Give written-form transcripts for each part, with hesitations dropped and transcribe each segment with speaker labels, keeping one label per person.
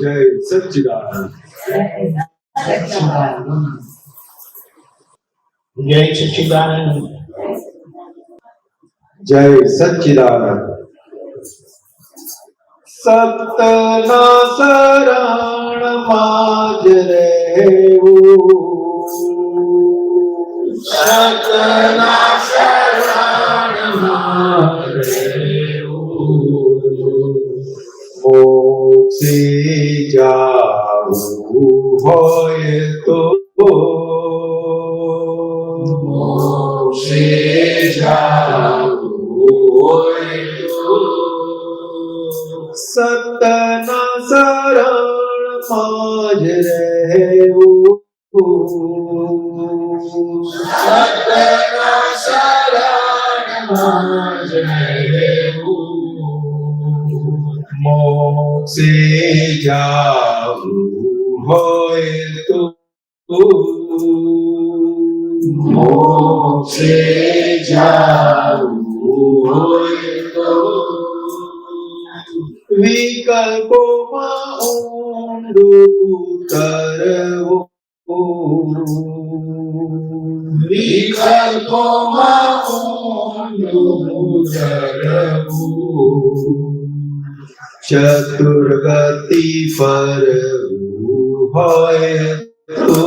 Speaker 1: जय सच्चिदानंद।
Speaker 2: जय सच्चिदानंद।
Speaker 1: जय सच्चिदानंद। सतना शरण माज रहेવું,
Speaker 2: सतना शरण माज रहेવું,
Speaker 1: મોક્ષે જાવું હોય તો
Speaker 2: મોક્ષે જાવું હોય તો
Speaker 1: સતના શરણમાં જ રહેવું,
Speaker 2: સતના શરણમાં જ રહેવું,
Speaker 1: મોક્ષે જાવું હોય તો
Speaker 2: મોક્ષે જાવું હોય તો
Speaker 1: વિકલ્પોમાં ઊંડું ઉતરવું,
Speaker 2: વિકલ્પોમાં ઊંડું ઉતરવું,
Speaker 1: ચતુર્ગતિ ફરવું હોય તો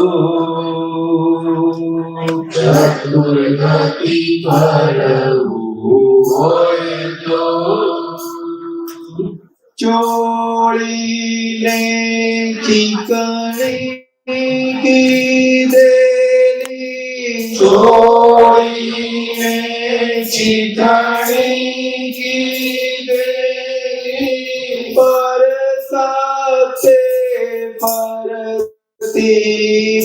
Speaker 2: ચતુર્ગતિ ફરવું હોય તો
Speaker 1: ચોળીને ચીકણી કીધેલી,
Speaker 2: ચોળીને ચીકણી કીધેલી,
Speaker 1: પરસાતે ફરતી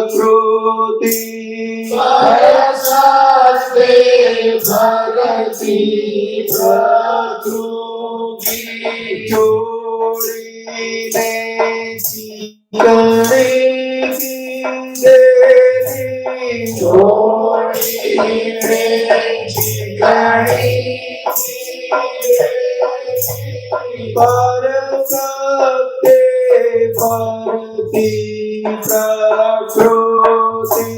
Speaker 1: પ્રકૃતિ,
Speaker 2: પરસાતે ફરતી પ્રકૃતિ,
Speaker 1: ચોળીને ચીકણી કીધેલી,
Speaker 2: ચોળીને ચીકણી કીધેલી,
Speaker 1: પરસાતે ફરતી પ્રકૃતિ,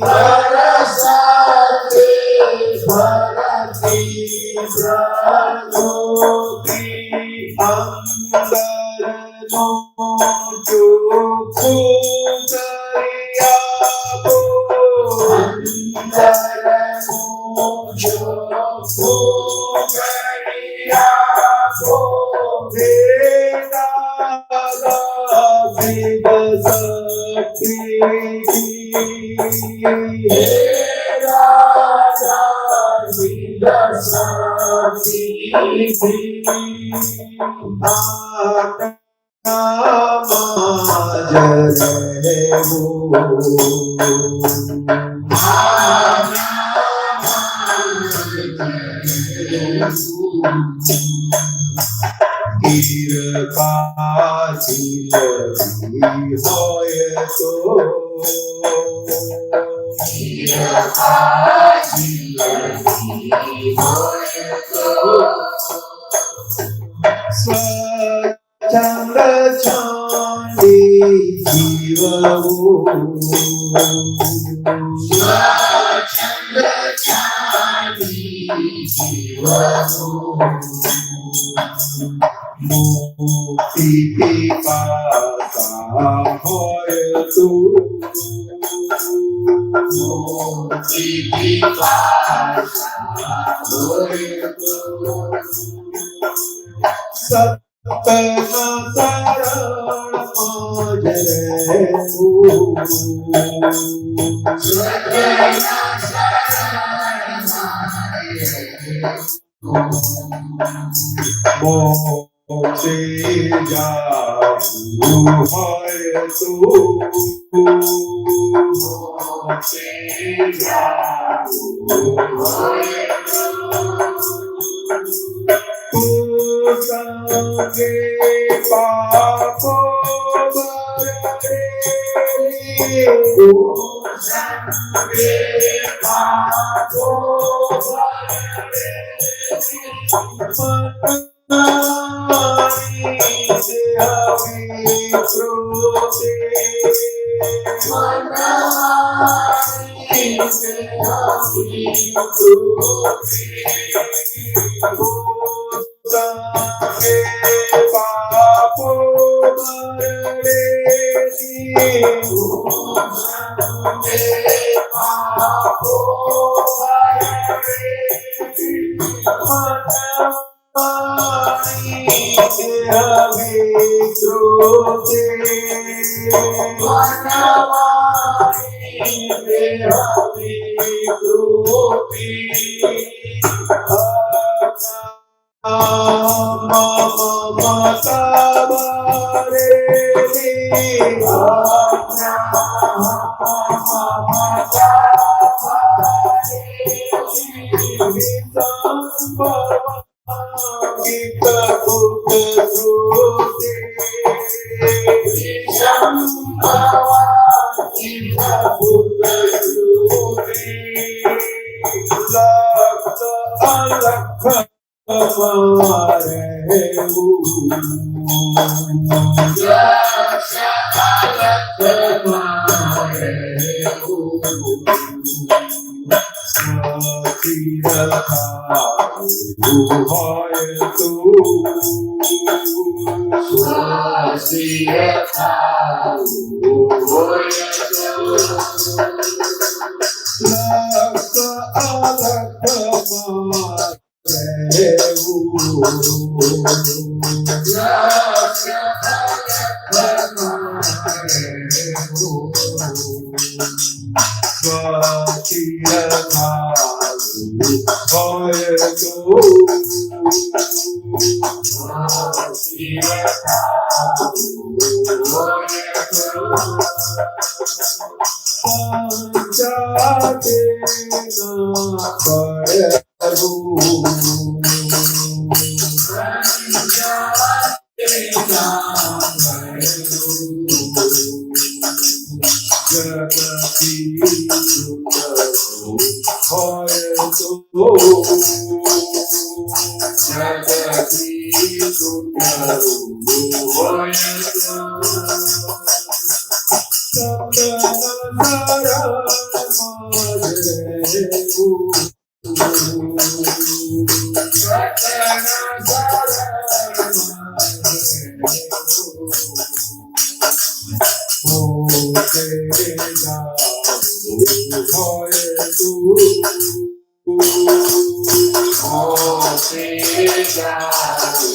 Speaker 2: પરસાતે ફરતી પ્રકૃતિ,
Speaker 1: અંદર મોટે જાવું હોય તું
Speaker 2: મોટે જાવું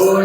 Speaker 2: હોય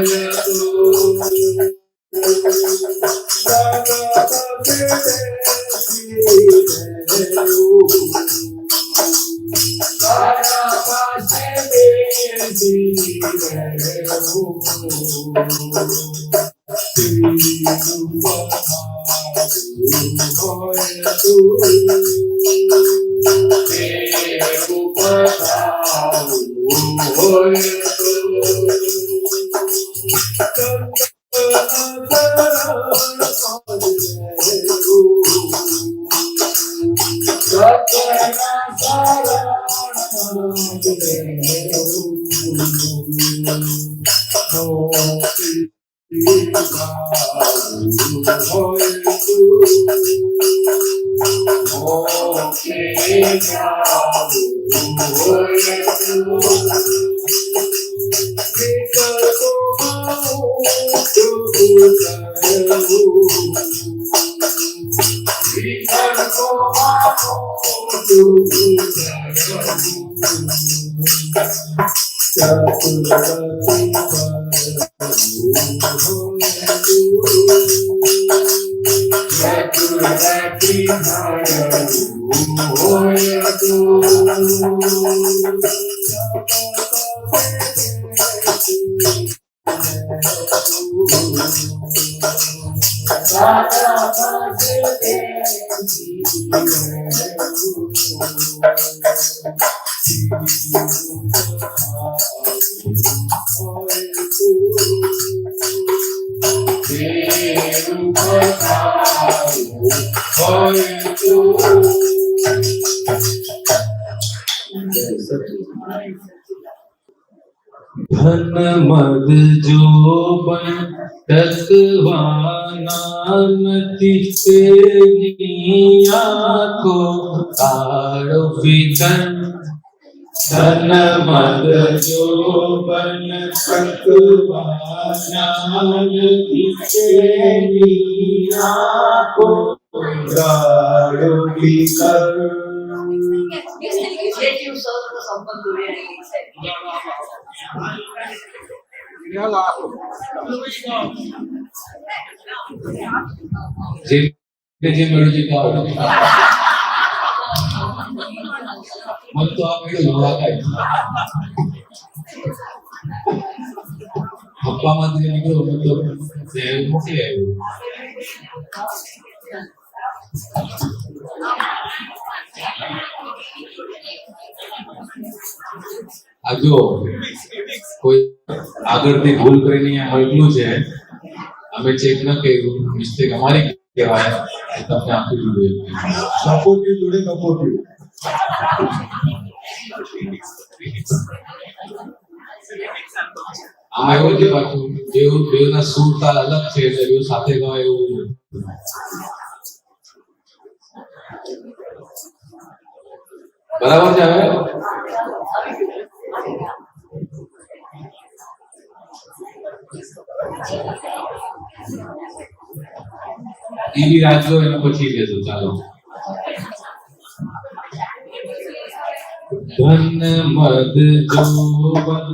Speaker 2: તો
Speaker 1: ધન મદ જોબન ટકવાના નથી તેની આંખો કાળો ફિકર ધન મદ જોબન ટકવાના નથી તેની આંખો કાળો ફિકર જે મેળવ્યું છે તો મને તો આ મેળવ્યું મુલાકાત પપ્પામાંથી નીકળ્યો મેં તો મોકલી આવ્યું. આ જો કોઈ આગળથી ભૂલ કરીને અહીંયા મોકલ્યું છે, અમે ચેક ન કર્યું, મિસ્ટેક અમારી કહેવાય, તમને આપી દીધું.
Speaker 3: સપોર્ટિવ જોડે સપોર્ટિવ.
Speaker 1: આમાં એવું છે પાછું બેઉના સૂર તાલ અલગ છે એટલે બેઉ સાથે ગવાય એવું નથી. બરાબર છે હવે? એવી રાખજો એના પછી લેજો. ચાલો. ધન મદ જોબન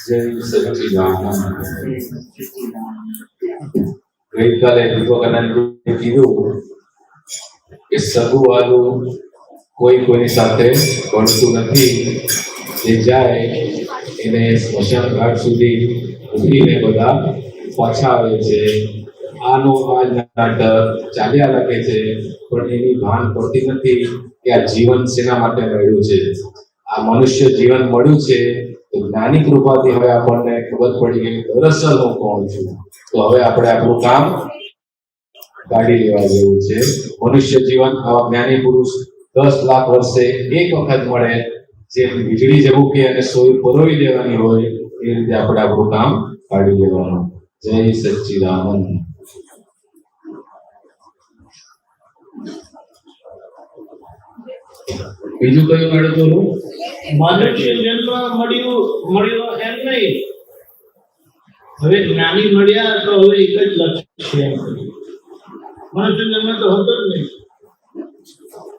Speaker 1: જય સચ્ચિદાનંદ. ગઈકાલે દીપકાનંદે કીધું કે સગુવાલું કોઈ કોઈની સાથે ભળતું નથી, જે જાય એને સ્મશાન ઘાટ સુધી ઉભીને બધા પાછા આવે છે. આનો આ નાટક ચાલ્યા રાખે છે, પણ એની ભાન પડતી નથી કે આ જીવન શેના માટે મળ્યું છે. આ મનુષ્ય જીવન મળ્યું છે તો જ્ઞાની કૃપાથી હવે આપણને ખબર પડી ગઈ દરઅસલ હું કોણ છું. તો હવે આપણે આપણું કામ કાઢી લેવા જેવું છે. મનુષ્ય જીવન આવા જ્ઞાની પુરુષ 10 લાખ વર્ષે એક વખત મળે, જેમ વીજળી જેવું કે અને સોય પરોવી દેવાની હોય એ રીતે આપણે આપણું કામ કાઢી લેવાનું. જય સચ્ચિદાનંદ. બીજું કયું મેળો તો
Speaker 2: મનુષ્ય જન્મ મળ્યો એમ નહીં, હવે જ્ઞાની મળ્યા તો હવે એક જ લક્ષ્ય છે. મનુષ્ય જન્મ તો હતો જ નહીં,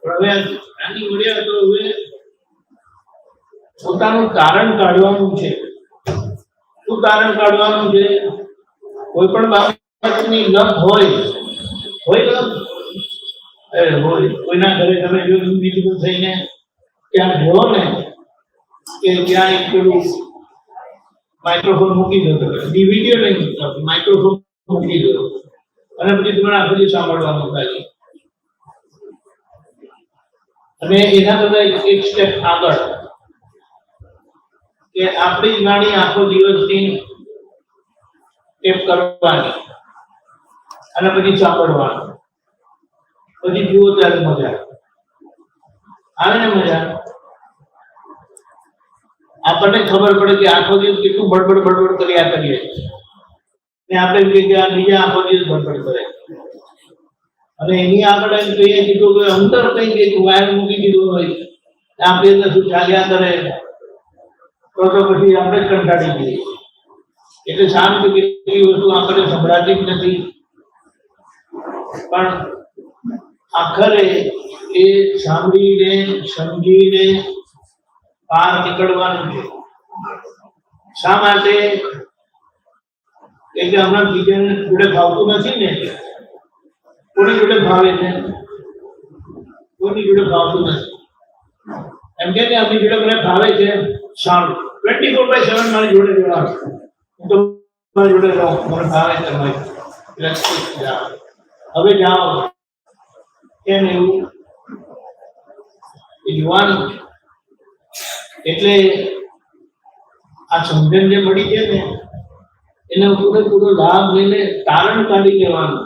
Speaker 2: પણ હવે જ્ઞાની મળ્યા તો હવે પોતાનું તારણ કાઢવાનું છે. શું તારણ કાઢવાનું છે? કોઈ પણ બાબતની લપ હોય લપ હોય, કોઈના ઘરે તમે જો ઇન્ડિવિજ્યુઅલ થઈને ત્યાં જો ને કે ત્યાં એક પેલું માઇક્રોફોન મૂકી દો, વિડીયો નહીં મૂકતા, માઇક્રોફોન મૂકી દો અને પછી તમારે આખો દિવસ સાંભળવાનું થાય. અને એના બધા એક સ્ટેપ આગળ કે આપણી જ વાણી આખો દિવસની ટેપ કરવાની અને પછી સાંભળવાનું. પછી જુઓ ત્યારે મજા આવે ને. મજા આપણને ખબર પડે કે આખો દિવસ કેટલું બડબડ કર્યા કરીએ ને આપણે કહીએ કે આ બીજા આખો દિવસ બડબડ કરે, અને એની આગળ એમ કહીએ કીધું કે અંતર કઈ કઈક વાયર મૂકી દીધું હોય આપણે એટલે શું ચાલ્યા કરે તો પછી આપણે જ કંટાળી જઈએ. એટલે શાંત કેટલી વસ્તુ આપણને સંભળાતી જ નથી, પણ આખરે એ સાંભળીને સમજીને બહાર નીકળવાનું છે. શા માટે? કે હમણાં બીજાને જોડે ભાવતું નથી ને. કોની જોડે ભાવે છે? કોની જોડે ભાવતું નથી. એમ કે આપણી જોડે મને ભાવે છે, સારું 24/7 મારી જોડે રહેવાનું, હું તો મારી જોડે રહું, મને ભાવે છે તમારી. હવે જાઓ કેમ એવું યુવાન. એટલે આ સમજણ જે મળી છે ને એનો પૂરેપૂરો લાભ લઈને તારણ કાઢી લેવાનું.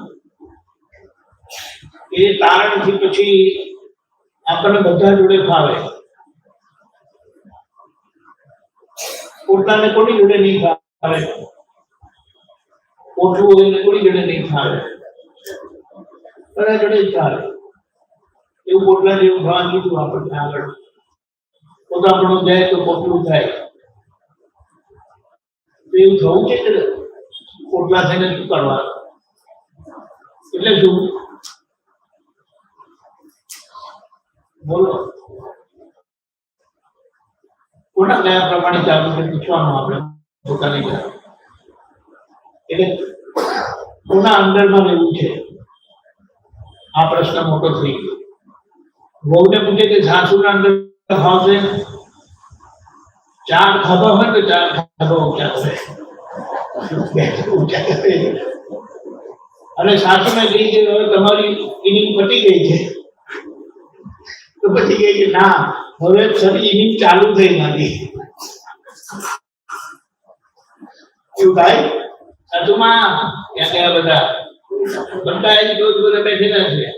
Speaker 2: એ તારણથી પછી આપણને બધા જોડે ફાવે. પોતાને કોની જોડે નહીં ફાવે, ઓછું હોય ને કોની જોડે નહીં ફાવે, બધા જોડે જ ફાવે. એવું પોટલા જેવું ભગવાન કીધું આપણને આગળ. પોતાપણું જાય તો પોટલું થાય. તો એવું થવું છે કે પોટલા થઈને શું કરવાનું? એટલે શું બોલો? કોના કયા પ્રમાણે ચાલુ છે પૂછવાનું આપણે પોતાની જાત. એટલે કોના અંદરમાં રહેવું છે આ પ્રશ્ન મોટો થઈ ગયો. વહુને પૂછે કે સાસુના અંદર ભાવ છે, 4 ખભા હોય તો 4 ખભા ઊંચા કરે. અને સાસુને કહી કે હવે તમારી ઇનિંગ પતી ગઈ છે, તો પછી કહે કે ના હવે ફરી ઇનિંગ ચાલુ થઈ નથી. એવું થાય સાચુમાં ત્યાં ગયા બધા એની જોત બધા બેઠેલા છે.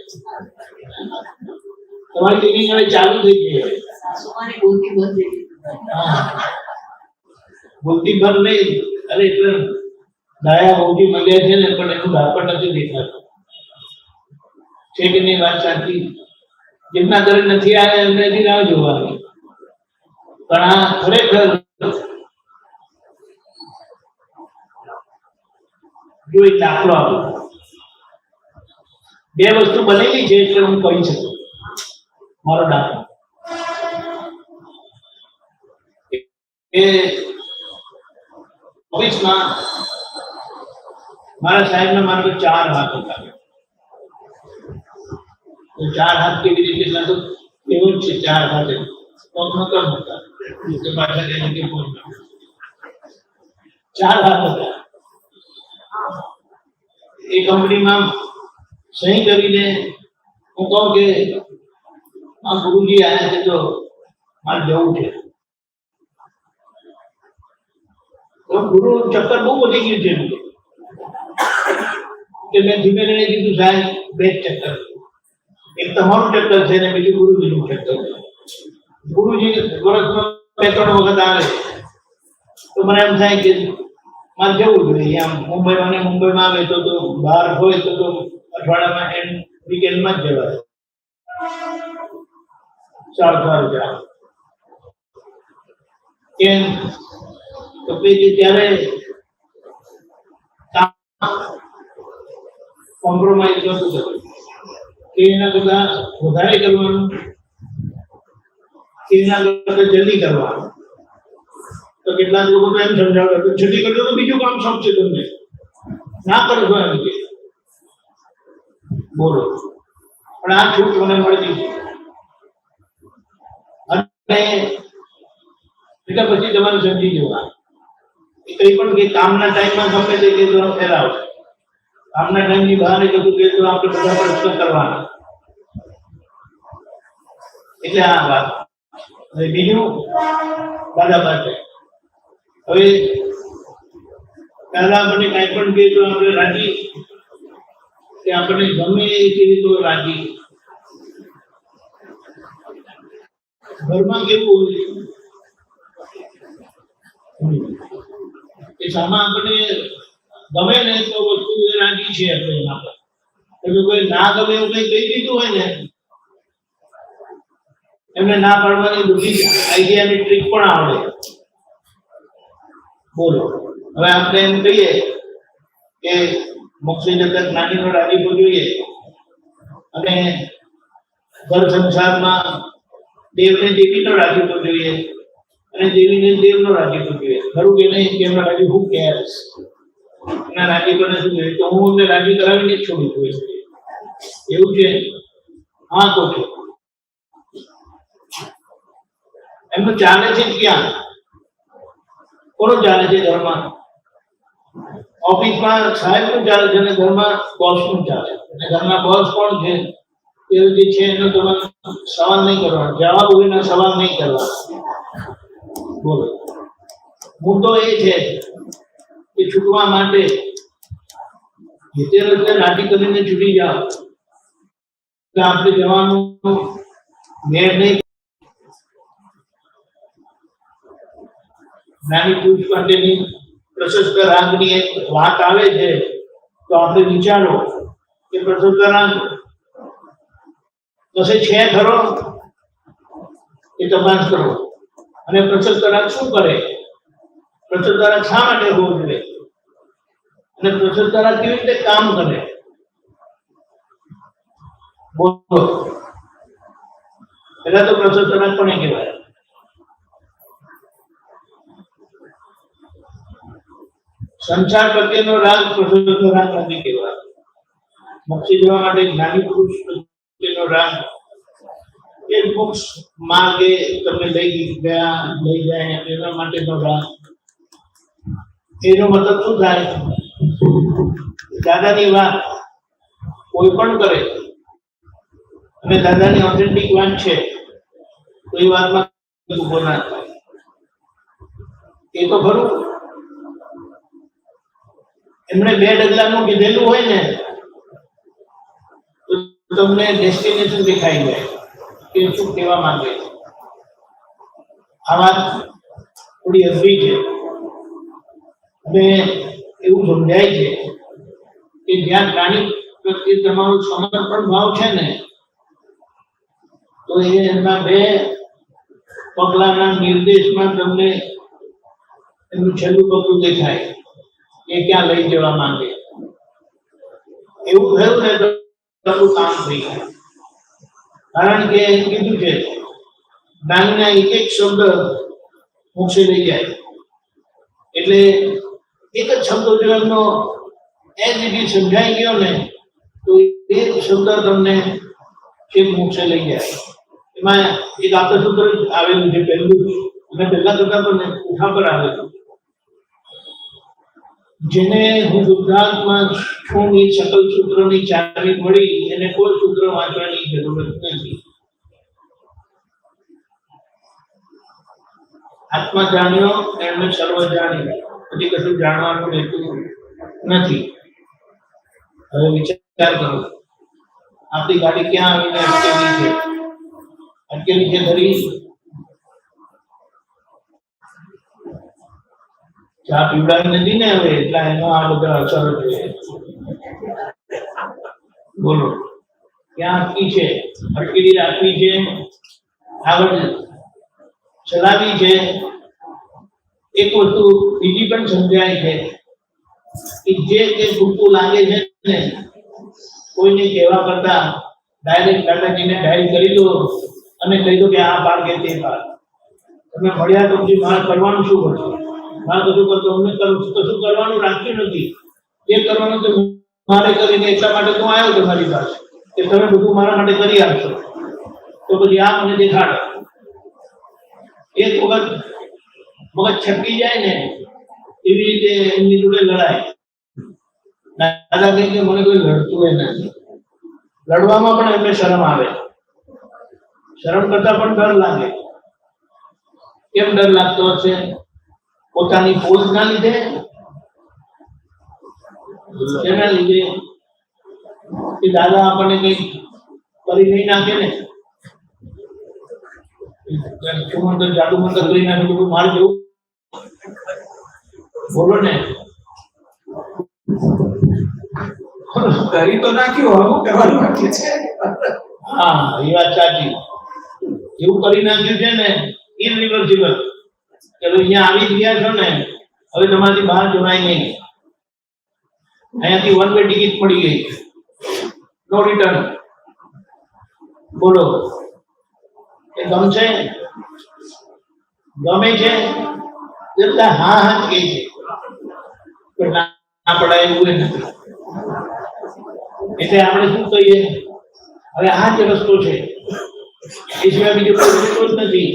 Speaker 2: તમારી ટ્રેનિંગ હવે ચાલુ થઈ ગઈ હવે.
Speaker 4: સાસુમાની બોલતી બંધ થઈ ગઈ.
Speaker 2: હા બુદ્ધિ ભર નહીં. અરે એટલે દયા બહુજી મળ્યા છે ને પણ એનું ડાપણ નથી દેખાતું છે કે નહીં વાત સાચી. જેમના ઘરે નથી આવ્યા એમને હજી રાહ જોવાની. પણ આ ખરેખર જો એક દાખલો આપો. બે વસ્તુ બનેલી છે એટલે હું કહી શકું મારો દાખલો. એ ઓફિસમાં મારા સાહેબના મારા પર 4 હાથ હતા. તો 4 હાથ કેવી રીતે એટલા તો એવો જ છે 4 હાથ પગમાં કમ હતા કે પાછા તેને કે 4 હાથ હતા. એ કંપનીમાં સહી કરીને હું કહું કે આ ગુરુજી આવ્યા છે તો મારે જવું છે. તો ગુરુ ચક્કર બહુ વધી ગયું છે એમ કે મેં ધીમે ધીમે કીધું સાહેબ 2 ચક્કર, એક તમારું ચક્કર છે ને બીજું ગુરુજીનું ચક્કર છે. ગુરુજી વર્ષમાં 2-3 વખત આવે તો મને એમ થાય કે મારે જવું જોઈએ. આમ મુંબઈમાં આવે તો બહાર હોય તો અઠવાડિયામાં એમ વીકેન્ડમાં જ જવાય. સારું જાય કેમ તો પછી ત્યારે કોમ્પ્રોમાઇઝ નહોતું કરવું કે એના કરતા વધારે કરવાનું કે એના કરતા જલ્દી કરવાનું. તો કેટલાક લોકો તો એમ સમજાવે કે જલ્દી કરજો તો બીજું કામ સોંપશે તમને, ના કરશો એમ કે બોલો. પણ આ છૂટ મને મળતી છે અને એટલે પછી તમારે સમજી જવા કંઈ પણ કે કામના ટાઈમમાં ગમે તે કે તો ફેરાવ, કામના ટાઈમની બહાર કશું કે તો આપણે બધા પ્રશ્ન કરવાના. એટલે આ વાત. હવે બીજું બરાબર છે. હવે પહેલા આપણે કાંઈ પણ કહે તો આપણે રાજી કે આપણે ગમે એ કહીએ તો રાજી. ઘરમાં કેવું હોય કે સામા આપણે ગમે ને તો વસ્તુ એ રાજી છે આપણે એના પર. જો કોઈ ના ગમે એવું કંઈ કહી દીધું હોય ને એમને ના પાડવાની બધી આઈડિયાની ટ્રીક પણ આવડે. બોલો હવે આપણે એમ કહીએ કે મોક્ષી જગત જ્ઞાનીનો રાજીપો જોઈએ અને ઘર સંસારમાં દેવને દેવીનો રાજીપો જોઈએ અને દેવીને દેવનો રાજીપો જોઈએ. ખરું કે નહીં? કે એમના રાજી હું કેર્સ એના રાજીપોને શું જોઈએ તો હું એમને રાજી કરાવીને જ છોડી દઉં એવું છે. હા તો છે એમનું ચાલે છે ક્યાં? કોનું ચાલે છે ઘરમાં? ઓફિસમાં સાહેબનું ચાલે છે અને ઘરમાં બોસનું ચાલે છે. અને ઘરના બોસ કોણ છે? એ જે છે એનો તમે સવાલ નહીં કરવાનો, જવાબ વિના સવાલ નહીં કરવાનો. બોલો મુદ્દો એ છે કે છૂટવા માટે જે રસ્તે નાટી કરીને છૂટી જાઓ તો આપણે જવાનું મેળ નહીં. નાની પુરુષ માટેની પ્રશસ્ત રાગની એક વાત આવે છે તો આપણે વિચારો કે પ્રશસ્ત રાગ કશે છે ખરો એ તપાસ કરો. અને પ્રશસ્ત રાગ શું કરે? પ્રશસ્ત રાગ શા માટે હોવો જોઈએ અને પ્રશસ્ત રાગ કેવી રીતે કામ કરે? બોલો પેલા તો પ્રશસ્ત રાગ પણ કહેવાય. સંસાર પ્રત્યેનો રાગ પ્રશસ્ત રાગ નથી કહેવાય. મોક્ષી જવા માટે જ્ઞાની પુરુષ પ્રત્યેનો રાગ એ મોક્ષ માર્ગે તમને લઈ જાય એના માટેનો રાગ. એનો મતલબ શું થાય? દાદાની વાત કોઈ પણ કરે અને દાદાની ઓથેન્ટિક વાત છે તો એ વાતમાં ઉભો ના થાય. એ તો ખરું એમણે 2 ડગલાનું કીધેલું હોય ને તો તમને ડેસ્ટિનેશન દેખાઈ જાય કે શું કહેવા માંગે છે. આ વાત થોડી અઘરી છે અને એવું સમજાય છે કે જ્યાં પ્રાણી પ્રત્યે તમારું સમર્પણ ભાવ છે ને તો એના 2 પગલાના નિર્દેશમાં તમને એનું છેલ્લું પગલું દેખાય એ ક્યાં લઈ જવા માંગે. એવું થયું ને તો તમારું કામ થઈ જાય. કારણ કે એમ કીધું છે જ્ઞાનીના એક શબ્દ મોક્ષે લઈ જાય. એટલે એક જ શબ્દ જો એમનો એ જ રીતે સમજાઈ ગયો ને તો એક શબ્દ તમને છેક મોક્ષે લઈ જાય. એમાં એક આત્મસૂત્ર આવેલું છે પહેલું અને પહેલા કરતા પણ ઉઠા પર આવેલું, જેને હું શુદ્ધાત્મા છું એ સકલ સૂત્રોની ચાવી મળી એને કોઈ સૂત્ર વાંચવાની જરૂરત નથી. આત્મા જાણ્યો એમને સર્વ જાણ્યું, પછી કશું જાણવાનું રહેતું નથી. હવે વિચાર કરો, આપણી ગાડી ક્યાં આવીને અટકેલી છે? અટકેલી છે ધરી ચા પીવડાવી નથી ને હવે, એટલા એનો આ બધા અસર છે. બોલો ક્યાં અટકી છે? અટકેલી રાખવી છે, આગળ ચલાવી છે. એક વસ્તુ બીજી પણ સમજાય છે કે જે તે ખોટું લાગે છે ને કોઈને કહેવા કરતા ડાયરેક્ટ દાદાજીને ડાયલ કરી દો અને કહી દો કે આ પાર કે તે પાર. તમે મળ્યા તો પછી મારે કરવાનું શું પડશે? મારે કશું કરતો અમને કશું કરવાનું રાખ્યું નથી. જે કરવાનું તો મારે કરીને એટલા માટે તો આવ્યો તમારી પાસે કે તમે બધું મારા માટે કરી આપશો. તો પછી આ મને દેખાડો. એક વખત મગજ છટકી જાય ને એવી રીતે એમની જોડે લડાય. દાદા કહે કે મને કોઈ લડતું નથી. લડવામાં પણ એમને શરમ આવે. શરમ કરતા પણ ડર લાગે. કેમ ડર લાગતો હશે? પોતાની પોઝના લીધે, એના લીધે કે દાદા આપણને કઈ કરી નહીં નાખે ને, જાદુ મંત્ર કરી નાખે તો માર જવું. બોલો ને,
Speaker 5: કરી તો નાખ્યું, હવે કરવાનું બાકી છે.
Speaker 2: હા એ વાત સાચી. એવું કરી નાખ્યું છે ને ઇરિવર્સિબલ કે અહીંયા આવી ગયા છો ને હવે તમારાથી બહાર જવાય નહીં. અહીંયાથી 1 વે ટિકિટ પડી ગઈ, નો રિટર્ન. બોલો એ ગમશે? ગમે છે? એટલે હા હા જ કહે છે પણ ના પડાય એવું નથી. એટલે આપણે શું કહીએ? હવે આ જ રસ્તો છે, એ સિવાય બીજો કોઈ રસ્તો જ નથી.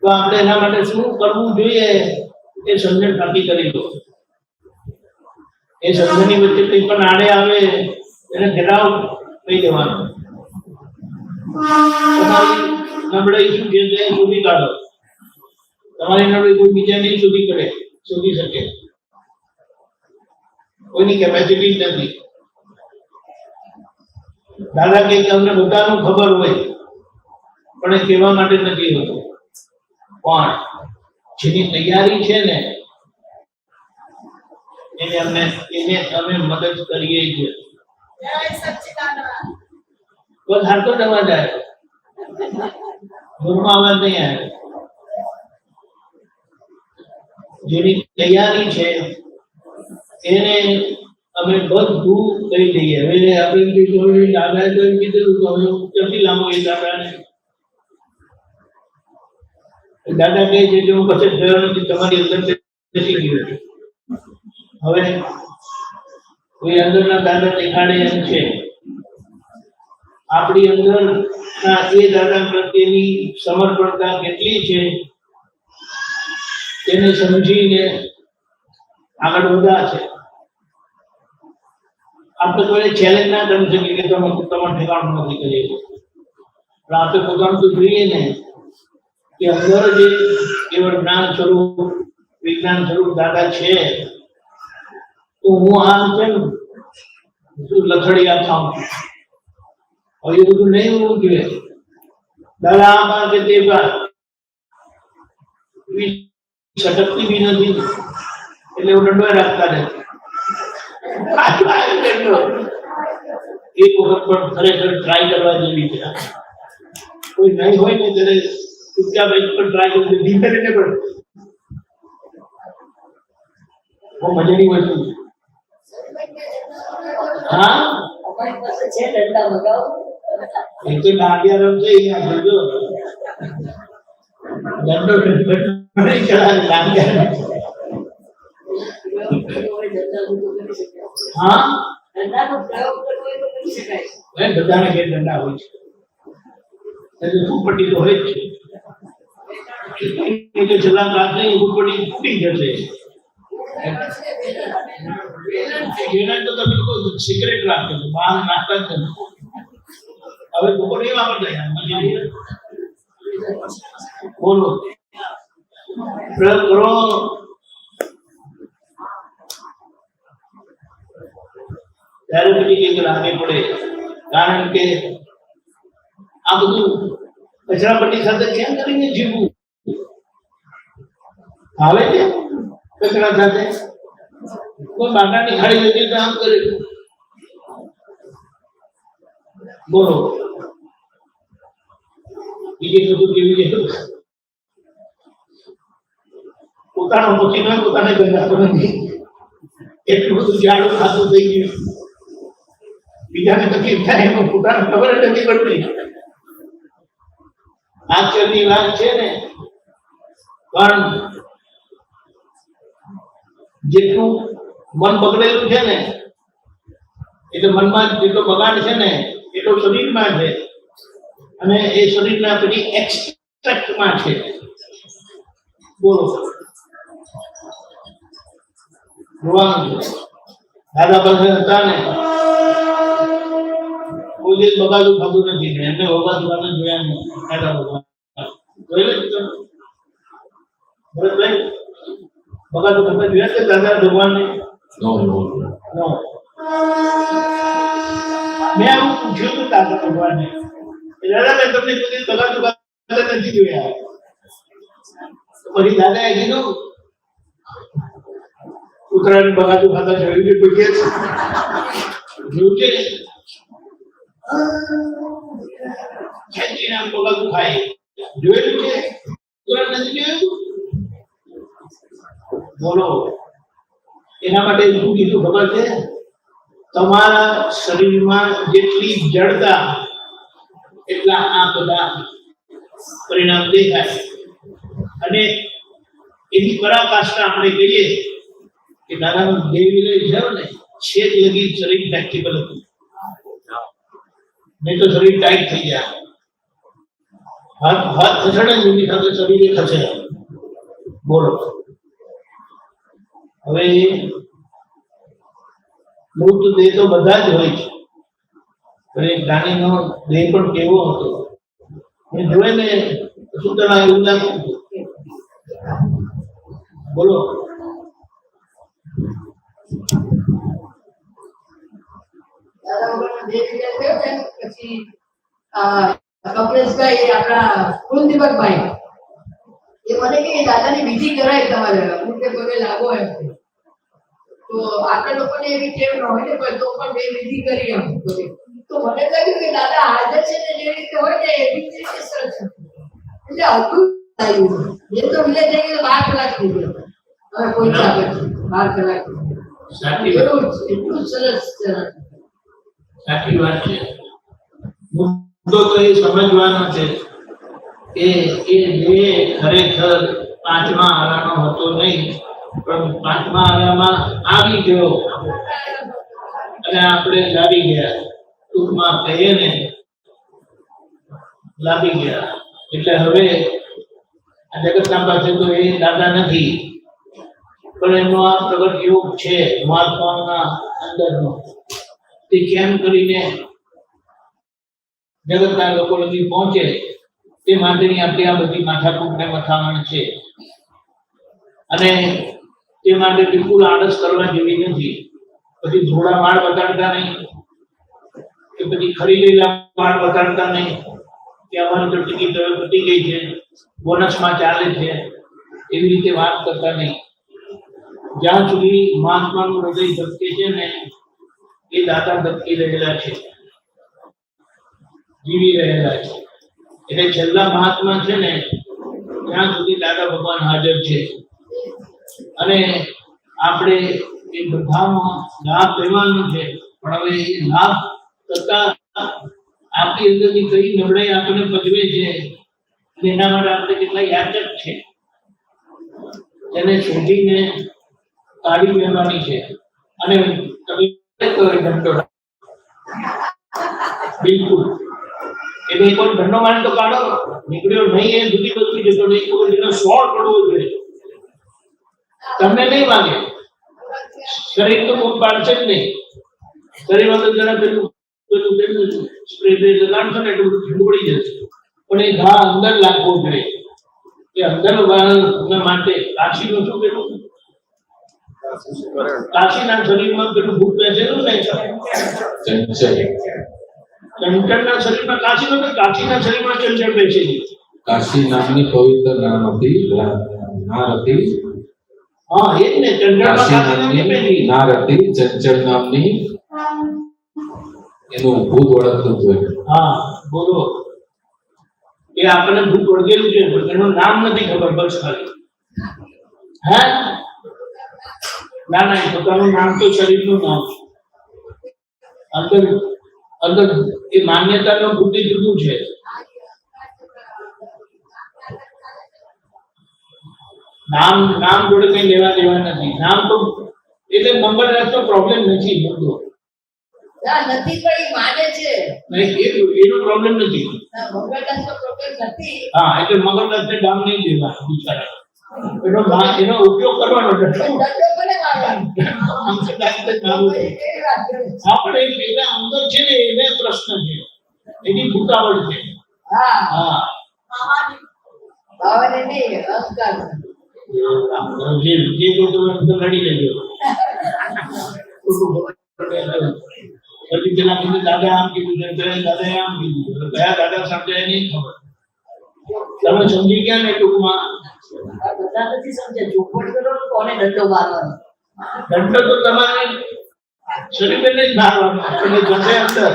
Speaker 2: તો આપણે એના માટે શું કરવું જોઈએ એ સમજણ નક્કી કરી દો. એ સમજણની વચ્ચે કંઈ પણ આડે આવે એને ઘેરાવ કહી દેવાનું. તમારી નબળાઈ શું છે તે શોધી કાઢો. તમારી નબળાઈ કોઈ બીજા નહીં શોધી શકે. કોઈની કેપેસિટી જ નથી. દાદા કે અમને બધાનું ખબર હોય પણ એ કહેવા માટે નથી હોતું. પણ જેની તૈયારી છે ને એને અમે મદદ કરીએ છીએ. બસ હાથો દવા જાય, ઘરમાં અવાજ નહીં આવે. જેની તૈયારી છે એને અમે બધું કરી દઈએ. હવે આપણે દાદાએ તો એમ કીધું તો હવે ક્યાંથી લાંબો એ દાદાને દાદા કહે છે કે હું પછી થયો નથી, તમારી અંદર બેસી ગયો. હવે કોઈ અંદરના દાદા દેખાડે એમ છે. આપણી અંદરના એ દાદા પ્રત્યેની સમર્પણતા કેટલી છે તેને સમજીને આગળ વધ્યા છે. આપણે કોઈ ચેલેન્જ ના કરી શકીએ કે તમે ઠેકાણું નથી કરીએ, પણ આપણે પોતાનું તો જોઈએ ને કે અંદર જે કેવળ જ્ઞાન સ્વરૂપ વિજ્ઞાન સ્વરૂપ દાદા છે તો તો હું આમ કેમ લથડિયા થાઉં છું? હવે એ બધું નહીં હોવું જોઈએ. દાદા આ બાર કે તે બાર છટકતી બી નથી એટલે હું દંડો રાખતા નથી. એક વખત પણ ખરેખર ટ્રાય કરવા જેવી છે. કોઈ નહીં હોય ને ત્યારે ચૂપચાપ એક પણ ટ્રાય કરી ધીમે ધીમે પણ બહુ મજાની વસ્તુ છે. હા
Speaker 4: અમારી પાસે છે દંડા મગાવો.
Speaker 2: એ તો નાગિયા રમશે એ આપણે જો દંડો નહીં ચડાવે નાગિયા. હા
Speaker 4: દંડાનો પ્રયોગ કરવો હોય તો કરી શકાય.
Speaker 2: બધાને ઘેર દંડા હોય છે એટલે ફૂટપટ્ટી તો હોય જ છે. એ છેલ્લા રાત્રે ફૂટપટ્ટી તૂટી જશે. એના તો તમે લોકો સિગરેટ રાખો છો, બહાર નાખતા જ નથી. હવે લોકો નહીં વાપરતા યાર. બોલો પ્રયોગ કરો. ત્યારે પછી કંઈક લાગે પડે. કારણ કે આ બધું કચરાપટ્ટી સાથે કેમ કરીને જીવવું? હાલે છે કચરા સાથે. કોઈ બાટાની ખાડી જતી કામ કરે. બોલો બીજી બધું કેવી છે? પોતાનો પક્ષી ન પોતાને ગંધાતો નથી. એટલું બધું જાડું ખાતું થઈ ગયું. બીજાને તકલીફ થાય એમાં પોતાને ખબર જ નથી પડતી. આશ્ચર્યની વાત છે ને. પણ જેટલું મન બગડેલું છે ને એટલે મનમાં જેટલો બગાડ છે ને એટલો શરીરમાં છે. અને એ શરીરના પેલી એક્સટ્રેક્ટમાં છે. બોલો જોવાનું છે. દાદા પાસે હતા ને કોઈ દિવસ બગાડું ખાધું નથી ને એમને બગાડવાનું જોયા નહીં. દાદા ભગવાન જોયેલું જ તમે ભરતભાઈ બગાડું ખાતા જોયા છે દાદા ભગવાનને?
Speaker 1: નો
Speaker 2: નો. મેં આવું પૂછ્યું હતું દાદા ભગવાનને, દાદા મેં તમને કોઈ બગાડું ખાતા નથી જોયા. પછી દાદાએ કીધું ઉત્તરાયણ બગાડું ખાતા જોયું કે કોઈ કે જોયું છે ખેંચીને આમ બગાડું ખાય જોયેલું છે? ઉત્તરાયણ નથી જોયું? બોલો એના માટે શું કીધું ખબર છે? તમારા શરીરમાં જેટલી જડતા એટલા આ બધા પરિણામ દેખાય. અને એની પરાકાષ્ઠા આપણે કહીએ કે દાદાનું દેહ વિલય થયો ને છેદ લગી શરીર ફ્લેક્સિબલ હતું. નહીં તો શરીર ટાઈટ થઈ જાય. હાથ ખસેડે ને એની સાથે શરીર ખસેડે. બોલો હવે મૃત દેહ તો બધા જ હોય છે. પણ એક જ્ઞાનીનો દેહ પણ કેવો હતો એ જોઈ ને શું તણા એવું લાગતું. બોલો
Speaker 4: દાદા વગરનો દેહ વિલય થયો ને પછી કપલેશભાઈ આપણા કુલદીપકભાઈ એ મને કે દાદાની વિધિ કરાય તમારે અમુક કે પગે લાગો એમ. તો આપણા લોકોને એવી ટેવ ન હોય ને પણ તો પણ બે વિધિ કરી એમ. તો મને લાગ્યું કે દાદા હાજર છે ને જે રીતે હોય ને એવી જ રીતે સરસ છે. એટલે અદભુત આવ્યું. એ તો વિલય થઈ ગયો 12 કલાક થઈ ગયો. હવે કોઈ ચાલે 12 કલાક
Speaker 2: સાચી વાત.
Speaker 4: એવું જ એટલું સરસ છે.
Speaker 2: સાચી વાત છે. મુદ્દો તો એ સમજવાનો છે કે એ દેહ ખરેખર પાંચમા આરાનો હતો નહીં, પણ પાંચમા આરામાં આવી ગયો અને આપણે લાવી ગયા. ટૂંકમાં કહીએ ને લાવી ગયા. એટલે હવે આ જગતના પાસે તો એ દાદા નથી, પણ એમનો આ પ્રગટ યોગ છે મહાત્માઓના અંદરનો. તે કેમ કરીને જગતના લોકો સુધી પહોંચે તે માટેની આપણી આ બધી માથાકૂટ ને મથામણ છે. અને તે માટે બિલકુલ આળસ કરવા જેવી નથી. પછી થોડા વાળ બતાડતા નહીં, કે પછી ખરીદેલા વાળ બતાડતા નહીં કે અમારી તો ટિકિટ હવે પતી ગઈ છે, બોનસમાં ચાલે છે, એવી રીતે વાત કરતા નહીં. જ્યાં સુધી મહાત્માનું હૃદય ધબકે છે ને એ દાદા ધબકી રહેલા છે, જીવી રહેલા છે. એટલે છેલ્લા મહાત્મા છે ને ત્યાં સુધી દાદા ભગવાન હાજર છે. અને આપણે એ બધામાં લાભ લેવાનો છે, પણ હવે એ લાભ કરતા આપણી અંદરની કઈ નબળાઈ આપણને પજવે છે અને એના માટે આપણે કેટલા યાચક છે તેને શોધીને કાઢી લેવાની છે. અને તમે ધંધો બિલકુલ એટલે એક વાર ધંધો માન તો કાઢો, નીકળ્યો નહીં એ દુઃખી બચી જતો નહીં, એનો સોળ પડવો જોઈએ. તમને નહીં વાગે, શરીર તો કોઈ પાડશે જ નહીં. શરીરમાં તો જરા પેલું સ્પ્રે લગાડશો ને એટલું ઠંડુ પડી જશે, પણ એ ઘા અંદર લાગવો જોઈએ. એ અંદર માટે કાશીનું શું પેલું કાશીના શરીરમાં પેલું ભૂત બેસેલું ને ચંચળના શરીરમાં કાશી નો, કાશીના શરીરમાં ચંચળ બેસેલી.
Speaker 1: કાશી નામની પવિત્ર નામ હતી, નાર હતી.
Speaker 2: હા એ જ ને, ચંચળમાં
Speaker 1: કાશી
Speaker 2: કાશી નામની
Speaker 1: નામની
Speaker 2: પેલી.
Speaker 1: નાર હતી, ચંચળ નામની એનું ભૂત ઓળખતું હતું.
Speaker 2: હા બોલો, એ આપણને ભૂત ઓળખેલું છે પણ એનું નામ નથી ખબર, બસ ખાલી. હે ના ના, એ પોતાનું નામ તો શરીરનું નામ છે. અંદર અંદર એ માન્યતાનો બુદ્ધિ જુદું છે. નામ નામ જોડે કઈ લેવા દેવા નથી. નામ તો એટલે મંગળરાજનો પ્રોબ્લેમ નથી બધો.
Speaker 4: ના નથી, પણ એ માને છે.
Speaker 2: એનો પ્રોબ્લેમ નથી.
Speaker 4: ના, મંગળદાસનો પ્રોબ્લેમ નથી.
Speaker 2: હા એટલે મંગળરાજને ડામ નહીં દેવા બિચારા. એનો ઉપયોગ કરવાનો છે.
Speaker 4: દંડો કોને મારવાનો? કેવી વાત કરે છે?
Speaker 2: હા પણ એ પેલા અંદર છે ને એને પ્રશ્ન છે, એની ભૂતાવળ છે.
Speaker 4: હા,
Speaker 2: હા
Speaker 4: ભાવને નહીં, અહંકાર.
Speaker 2: જે જે કોઈ તમે અંદર લડી લેજો. પછી પેલા કીધું દાદા આમ કીધું છે, દાદાએ આમ કીધું, કયા દાદા સમજાય નહીં ખબર. તમે સમજી ગયા ને ટૂંકમાં.
Speaker 4: આ બધા નથી સમજ્યા. ચોખવટ કરો ને કોને દંડો મારવાનો?
Speaker 2: દંડ તો તમારે શરીરને જ મારવાનો, અને જશે અંદર.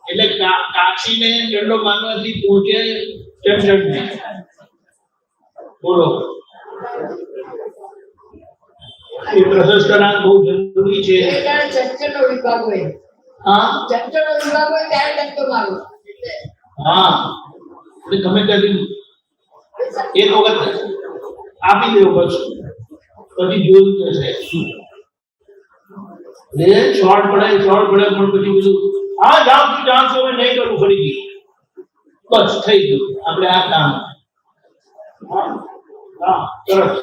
Speaker 2: એટલે કાશીને દંડો મારવાથી પહોંચે ચંચળને. બોલો, એ પ્રશસ્તનાથ બહુ જરૂરી છે.
Speaker 4: એ ત્યારે ચંચળનો વિભાગ હોય.
Speaker 2: હા
Speaker 4: ચંચળનો વિભાગ હોય ત્યારે દંડો મારવો.
Speaker 2: હા, એટલે ગમે ત્યાંથી એક વખત આપી દેવો, બસ પછી જોયું થશે. શોર્ટ પડે પણ પછી બધું હા જાઉં છું હવે નહીં કરું ફરીથી, બસ થઈ ગયું આપણે આ કામ. હા સરસ.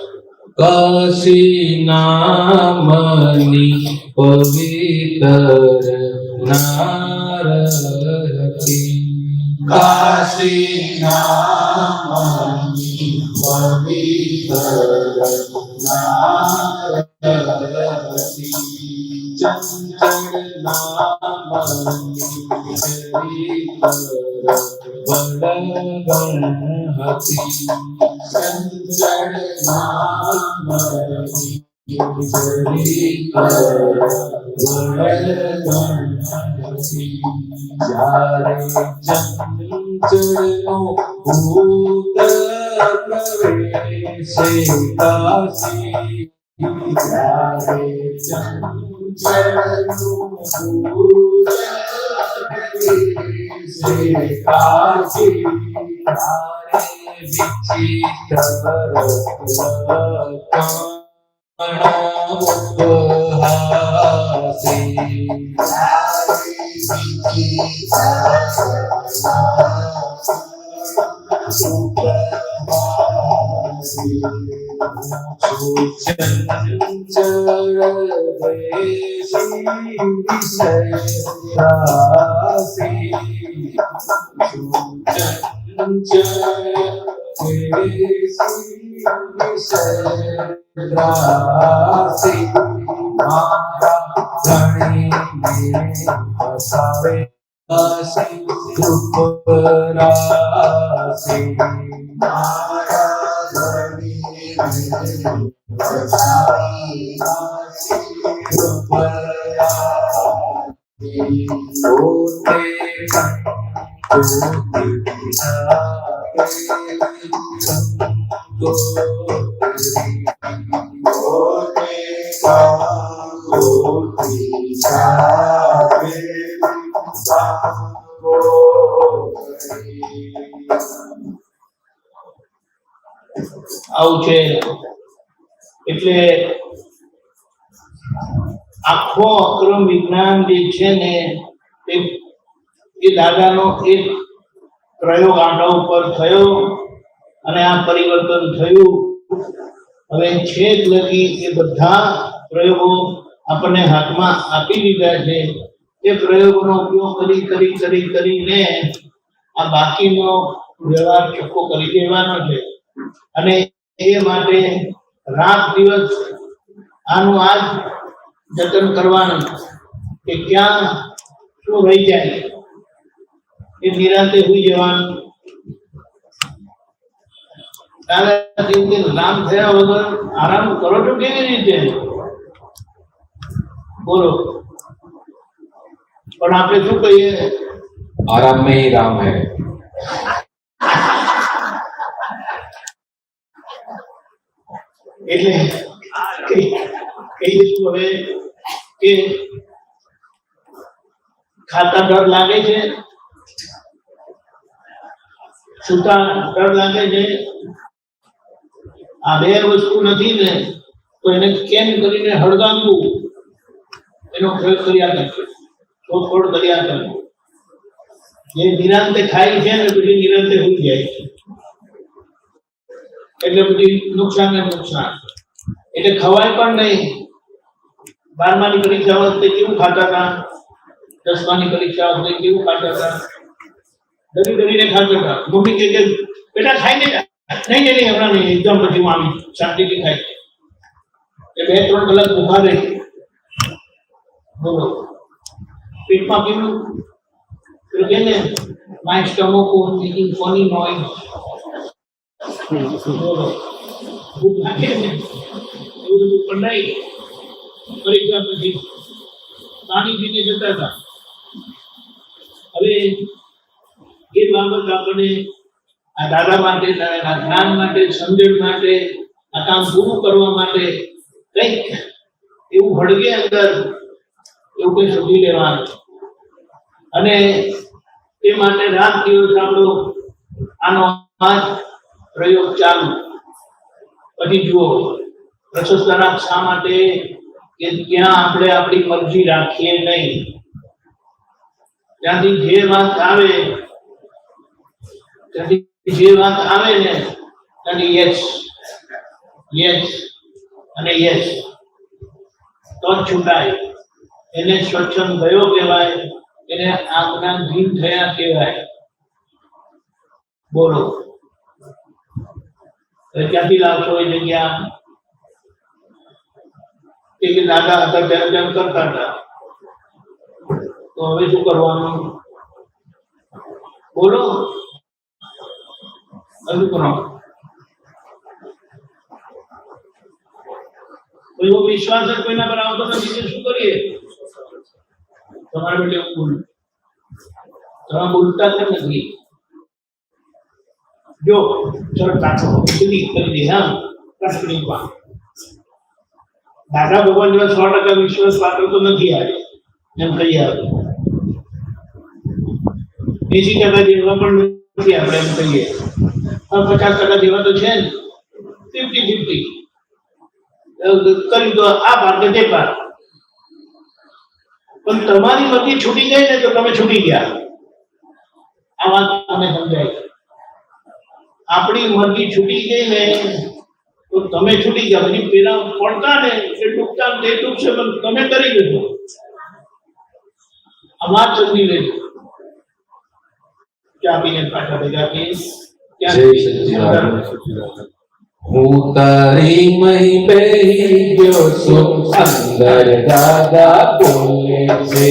Speaker 1: કાશી નામની પવિત્ર નાર હતી, કાશી નામની પવિત્ર નાર હતી, ચંચળ નામની વડગણ હતી, ચંચળ નામની જ્યારે ચંચળનો ભૂત પ્રવેશે કાશી, જ્યારે ચંચળનો ભૂત પ્રવેશે કાશી, ત્યારે વિચિત્ર Rasi, Mara
Speaker 5: ધણીને ફસાવે કૃપરાશિ પોતે
Speaker 2: આવું છે. એટલે આખો અક્રમ વિજ્ઞાન જે છે ને એ દાદાનો એક પ્રયોગ આંડા ઉપર થયો અને આ પરિવર્તન થયું. હવે છેક લગી એ બધા પ્રયોગો આપણને હાથમાં આપી દીધા છે. એ પ્રયોગોનો ઉપયોગ કરીને આ બાકીનો વ્યવહાર ચોખ્ખો કરી દેવાનો છે. અને એ માટે રાત દિવસ આનું આજ જતન કરવાનું કે ક્યાં શું રહી જાય એ નિરાંતે હોઈ જવાનું. દાદા જેવું કે નામ થયા વગર આરામ કરો છો કેવી રીતે? બોલો. પણ આપણે શું કહીએ?
Speaker 1: आराम में ही राम है.
Speaker 2: એટલે કહીશું હવે કે ખાતા ડર લાગે છે, સુતા ડર લાગે છે. આ બે વસ્તુ નથી ને તો એને કેમ કરીને હળગાવવું એનો પ્રયોગ કર્યા કરજો, શોધખોળ કર્યા કરજો. જે નિરાંતે ખાય છે ને પછી નિરાંતે હોઈ જાય છે એટલે બધી નુકસાન ને નુકસાન. એટલે ખવાય પણ નહીં. 12માની પરીક્ષા વખતે કેવું ખાતા હતા, 10માની પરીક્ષા વખતે કેવું ખાતા હતા, ડરીને ખાતા હતા. મમ્મી કે બેટા ખાઈ નહીં, નહીં હમણાં નહીં, એકદમ પછી હું આવી શાંતિથી ખાય. એ 2-3 કલાક ઉભા રહી. બોલો પેટમાં કેવું પેલું કે ને my stomach was making funny noise. બોલો ભૂખ લાગે ને એવું બધું પણ નહીં. પરીક્ષા પછી પાણી પીને જતા હતા. હવે એ બાબત આપણે આ દાદા માટે, જ્ઞાન માટે, સમજણ માટે, આ કામ પૂરું કરવા માટે કંઈક એવું હળગે અંદર, એવું કંઈ સમજી લેવાનું. અને એ માટે રાત દિવસ આપણો આનો પ્રયોગ ચાલુ. પછી જુઓ પ્રશસ્તનાથ શા માટે કે ત્યાં આપણે આપણી મરજી રાખીએ નહીં. ત્યાંથી જે વાત આવે ને ત્યાંથી યસ અને યસ તો જ છૂટાય. એને સ્વચ્છંદ ગયો કહેવાય, એને આજ્ઞાધીન થયા કહેવાય. બોલો ક્યાંથી લાવશો એ જગ્યા? કે દાદા હતા ત્યારે તેમ કરતા હતા, તો હવે શું કરવાનું? બોલો હજુ કરો. એવો વિશ્વાસ જ કોઈના પર આવતો નથી કે શું કરીએ? તમારા બેટે ભૂલ તમે બોલતા જ નથી. જો ચલો કાચો સુધી કરી દે. હા કષ્ટની વાત. દાદા ભગવાન જેવા 100% વિશ્વાસ પાત્ર તો નથી આવે એમ કહી આવે. 80% જેવા પણ નથી આપણે એમ કહીએ. 50% જેવા તો છે ને. 50-50 કરી દો આ પાર કે તે પાર. પણ તમારી મરજી છૂટી ગઈ ને તો તમે છૂટી ગયા. આ વાત તમને સમજાય. આપણી મરજી છૂટી ગઈ ને તો તમે છૂટી ગયા. પછી પેલા પડતા ને એ ટૂંકતા તે ટૂંકશે પણ તમે કરી દેજો. આ વાત સમજી લેજો. ચા પીને પાછા ભેગા થઈ
Speaker 1: જય સચ્ચિદાનંદ. હું તારી મહી બેહી ગયો છું અંદર દાદા બોલે છે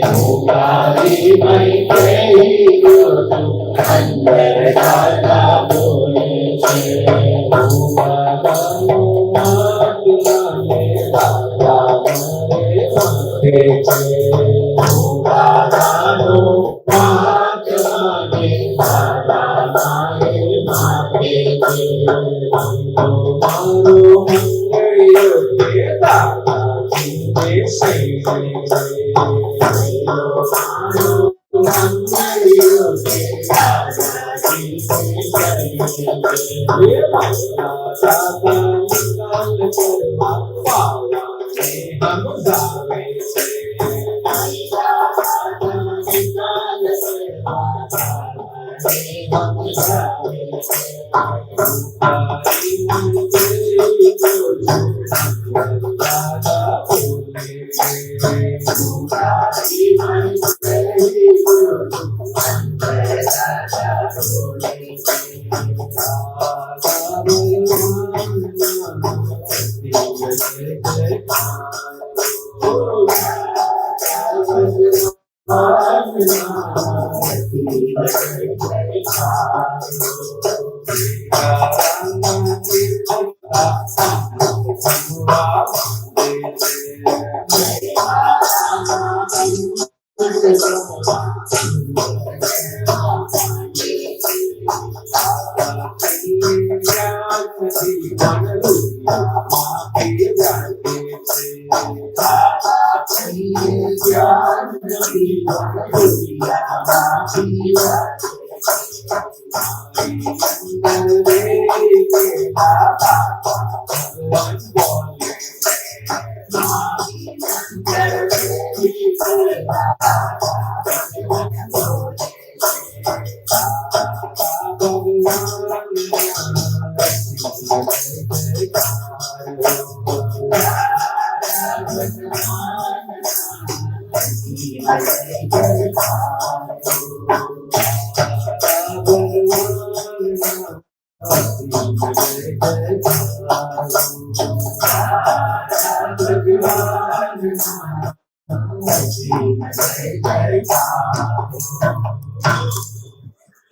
Speaker 1: હું તારી મહી બેહી ગયો છું અંદર દાદા બોલે છે હું દાદાનું માથે દાદા મારે માથે છે હું દાદાનું માથે દાદા મારે માથે છે મારો મંગળિયો કે દાદાજીને સૈને મારો મંગળિયો કે દાદાજીને સૈને દાદા મંગલ કરવા પાવાને સમજાવે છે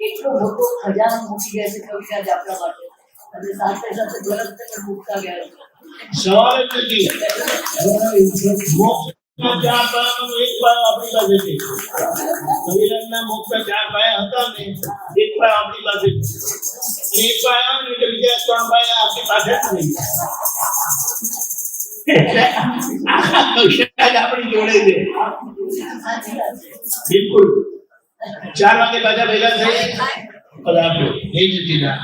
Speaker 4: એટલો મોટો ખજાનો મૂકી ગયા છે કવિરાજ આપણા માટે અને સાથે સાથે ગ્રંથ પણ મૂકતા ગયા છે.
Speaker 2: સવાલ જ નથી. મોક્ષના ચાર પાયામાંનો એક પાયો આપણી પાસે છે. કવિરાજના મોક્ષના ચાર પાયા હતા ને એક પાયો આપણી પાસે છે. અને એક પાયો આવે ને એટલે બીજા ત્રણ પાયા આપણી પાસે જ નહીં. કવિરાજ આપણી જોડે છે.
Speaker 4: સાચી વાત છે.
Speaker 2: બિલકુલ 4 વાગે પાછા ભેગા થઈ પધારજો. જય સચ્ચિદાનંદ.